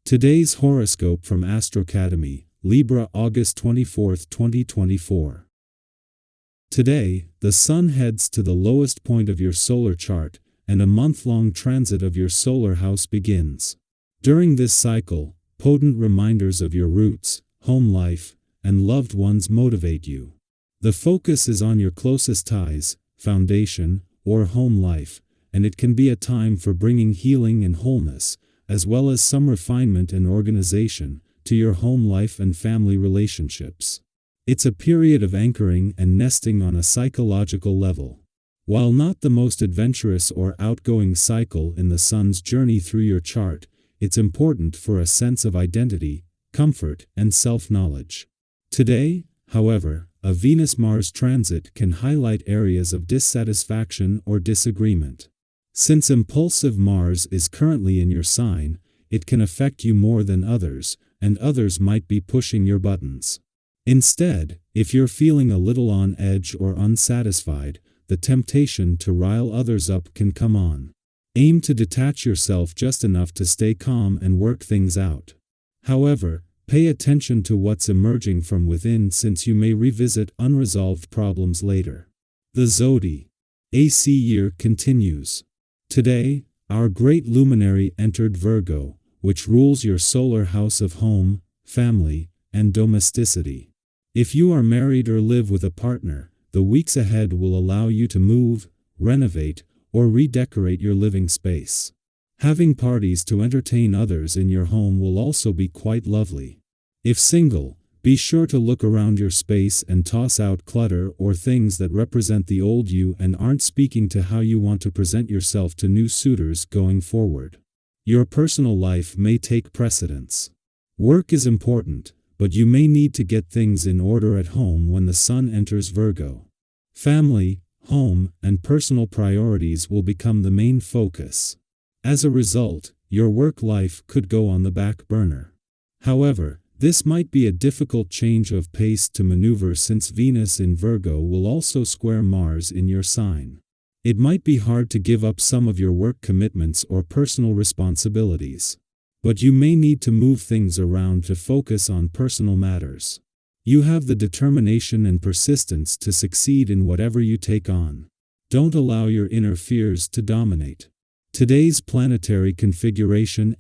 Today's horoscope from Astrocademy, Libra August 24, 2024. Today, the Sun heads to the lowest point of your solar chart, and a month-long transit of your solar house begins. During this cycle, potent reminders of your roots, home life, and loved ones motivate you. The focus is on your closest ties, foundation, or home life, and it can be a time for bringing healing and wholeness, as well as some refinement and organization, to your home life and family relationships. It's a period of anchoring and nesting on a psychological level. While not the most adventurous or outgoing cycle in the Sun's journey through your chart, it's important for a sense of identity, comfort, and self-knowledge. Today, however, a Venus-Mars transit can highlight areas of dissatisfaction or disagreement. Since impulsive Mars is currently in your sign, it can affect you more than others, and others might be pushing your buttons. Instead, if you're feeling a little on edge or unsatisfied, the temptation to rile others up can come on. Aim to detach yourself just enough to stay calm and work things out. However, pay attention to what's emerging from within, since you may revisit unresolved problems later. The zodiac year continues. Today, our great luminary entered Virgo, which rules your solar house of home, family, and domesticity. If you are married or live with a partner, the weeks ahead will allow you to move, renovate, or redecorate your living space. Having parties to entertain others in your home will also be quite lovely. If single, be sure to look around your space and toss out clutter or things that represent the old you and aren't speaking to how you want to present yourself to new suitors going forward. Your personal life may take precedence. Work is important, but you may need to get things in order at home when the Sun enters Virgo. Family, home, and personal priorities will become the main focus. As a result, your work life could go on the back burner. However, this might be a difficult change of pace to maneuver, since Venus in Virgo will also square Mars in your sign. It might be hard to give up some of your work commitments or personal responsibilities. But you may need to move things around to focus on personal matters. You have the determination and persistence to succeed in whatever you take on. Don't allow your inner fears to dominate. Today's planetary configuration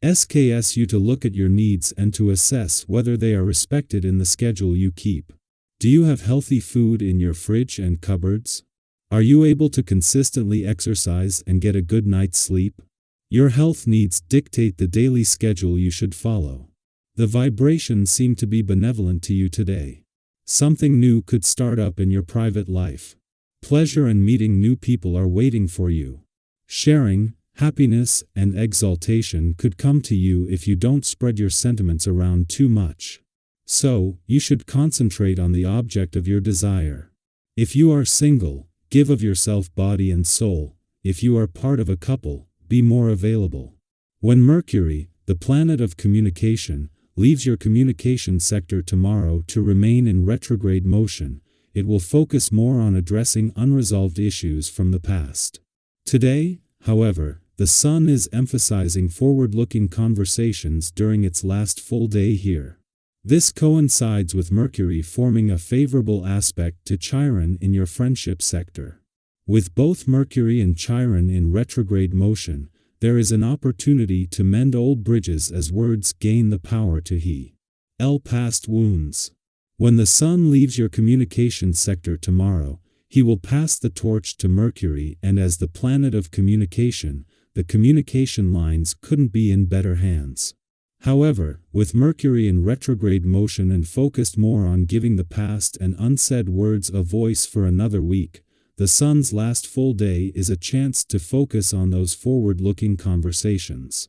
asks you to look at your needs and to assess whether they are respected in the schedule you keep. Do you have healthy food in your fridge and cupboards? Are you able to consistently exercise and get a good night's sleep? Your health needs dictate the daily schedule you should follow. The vibrations seem to be benevolent to you today. Something new could start up in your private life. Pleasure and meeting new people are waiting for you. Sharing, happiness, and exaltation could come to you if you don't spread your sentiments around too much. So, you should concentrate on the object of your desire. If you are single, give of yourself body and soul. If you are part of a couple, be more available. When Mercury, the planet of communication, leaves your communication sector tomorrow to remain in retrograde motion, it will focus more on addressing unresolved issues from the past. Today, however, the Sun is emphasizing forward-looking conversations during its last full day here. This coincides with Mercury forming a favorable aspect to Chiron in your friendship sector. With both Mercury and Chiron in retrograde motion, there is an opportunity to mend old bridges as words gain the power to heal past wounds. When the Sun leaves your communication sector tomorrow, he will pass the torch to Mercury, and as the planet of communication, the communication lines couldn't be in better hands. However, with Mercury in retrograde motion and focused more on giving the past and unsaid words a voice for another week, the Sun's last full day is a chance to focus on those forward-looking conversations.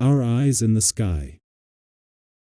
Our eyes in the sky.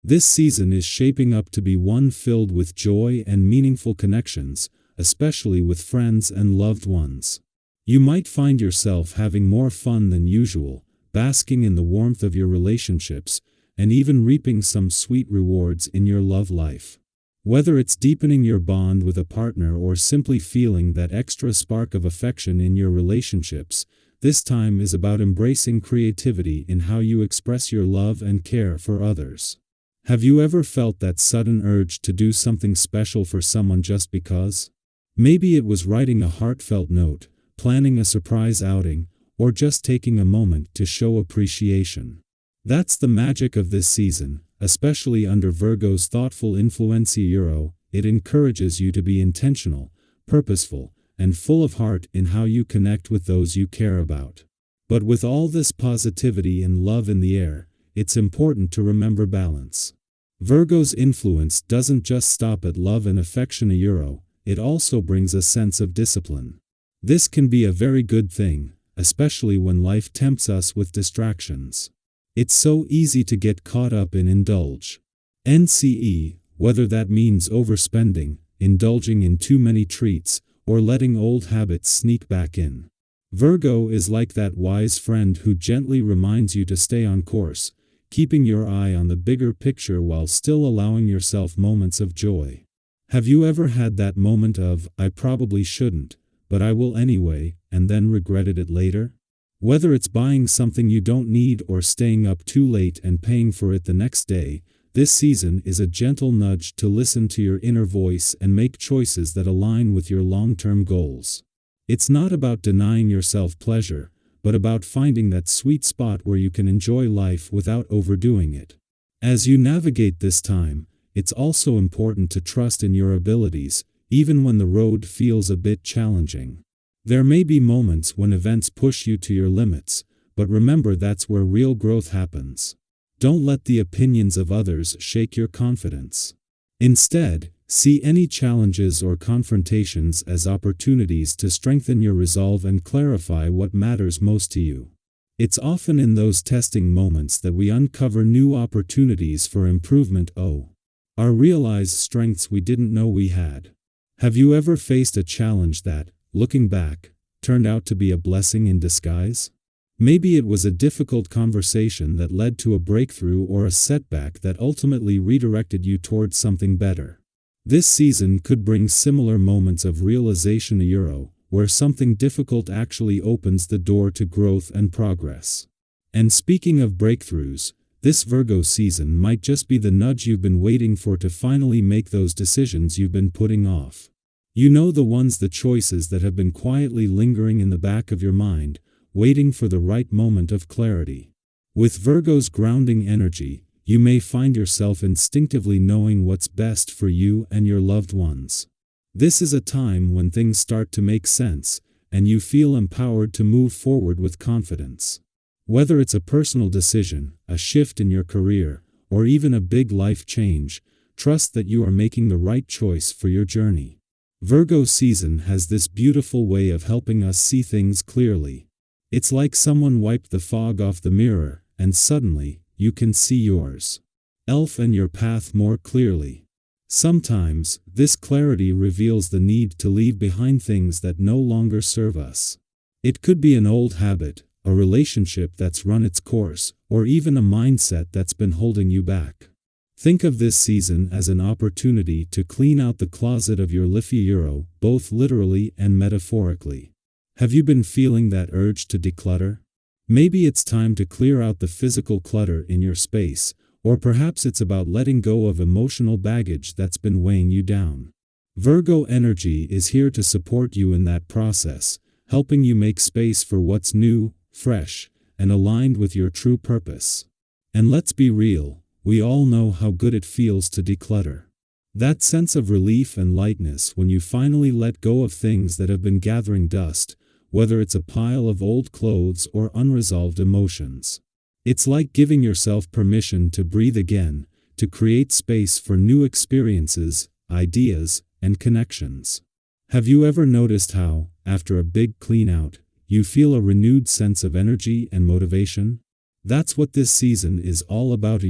This season is shaping up to be one filled with joy and meaningful connections, especially with friends and loved ones. You might find yourself having more fun than usual, basking in the warmth of your relationships, and even reaping some sweet rewards in your love life. Whether it's deepening your bond with a partner or simply feeling that extra spark of affection in your relationships, this time is about embracing creativity in how you express your love and care for others. Have you ever felt that sudden urge to do something special for someone just because? Maybe it was writing a heartfelt note, planning a surprise outing, or just taking a moment to show appreciation. That's the magic of this season, especially under Virgo's thoughtful influence. It encourages you to be intentional, purposeful, and full of heart in how you connect with those you care about. But with all this positivity and love in the air, it's important to remember balance. Virgo's influence doesn't just stop at love and affection. It also brings a sense of discipline. This can be a very good thing, especially when life tempts us with distractions. It's so easy to get caught up in indulge. Whether that means overspending, indulging in too many treats, or letting old habits sneak back in. Virgo is like that wise friend who gently reminds you to stay on course, keeping your eye on the bigger picture while still allowing yourself moments of joy. Have you ever had that moment of, I probably shouldn't, but I will anyway, and then regretted it later? Whether it's buying something you don't need or staying up too late and paying for it the next day, this season is a gentle nudge to listen to your inner voice and make choices that align with your long-term goals. It's not about denying yourself pleasure, but about finding that sweet spot where you can enjoy life without overdoing it. As you navigate this time, it's also important to trust in your abilities, even when the road feels a bit challenging. There may be moments when events push you to your limits, but remember that's where real growth happens. Don't let the opinions of others shake your confidence. Instead, see any challenges or confrontations as opportunities to strengthen your resolve and clarify what matters most to you. It's often in those testing moments that we uncover new opportunities for improvement or realize strengths we didn't know we had. Have you ever faced a challenge that, looking back, turned out to be a blessing in disguise? Maybe it was a difficult conversation that led to a breakthrough or a setback that ultimately redirected you towards something better. This season could bring similar moments of realization, where something difficult actually opens the door to growth and progress. And speaking of breakthroughs, this Virgo season might just be the nudge you've been waiting for to finally make those decisions you've been putting off. The choices that have been quietly lingering in the back of your mind, waiting for the right moment of clarity. With Virgo's grounding energy, you may find yourself instinctively knowing what's best for you and your loved ones. This is a time when things start to make sense, and you feel empowered to move forward with confidence. Whether it's a personal decision, a shift in your career, or even a big life change, trust that you are making the right choice for your journey. Virgo season has this beautiful way of helping us see things clearly. It's like someone wiped the fog off the mirror, and suddenly, you can see yours. And your path more clearly. Sometimes, this clarity reveals the need to leave behind things that no longer serve us. It could be an old habit, a relationship that's run its course, or even a mindset that's been holding you back. Think of this season as an opportunity to clean out the closet of your life, both literally and metaphorically. Have you been feeling that urge to declutter? Maybe it's time to clear out the physical clutter in your space, or perhaps it's about letting go of emotional baggage that's been weighing you down. Virgo energy is here to support you in that process, helping you make space for what's new, fresh, and aligned with your true purpose. And let's be real, we all know how good it feels to declutter. That sense of relief and lightness when you finally let go of things that have been gathering dust, whether it's a pile of old clothes or unresolved emotions. It's like giving yourself permission to breathe again, to create space for new experiences, ideas, and connections. Have you ever noticed how, after a big clean-out, you feel a renewed sense of energy and motivation? That's what this season is all about,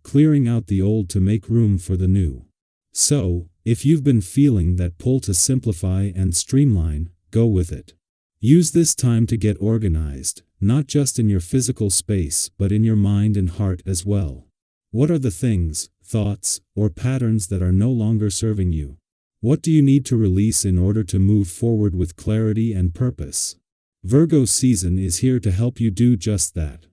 clearing out the old to make room for the new. So, if you've been feeling that pull to simplify and streamline, go with it. Use this time to get organized, not just in your physical space but in your mind and heart as well. What are the things, thoughts, or patterns that are no longer serving you? What do you need to release in order to move forward with clarity and purpose? Virgo season is here to help you do just that.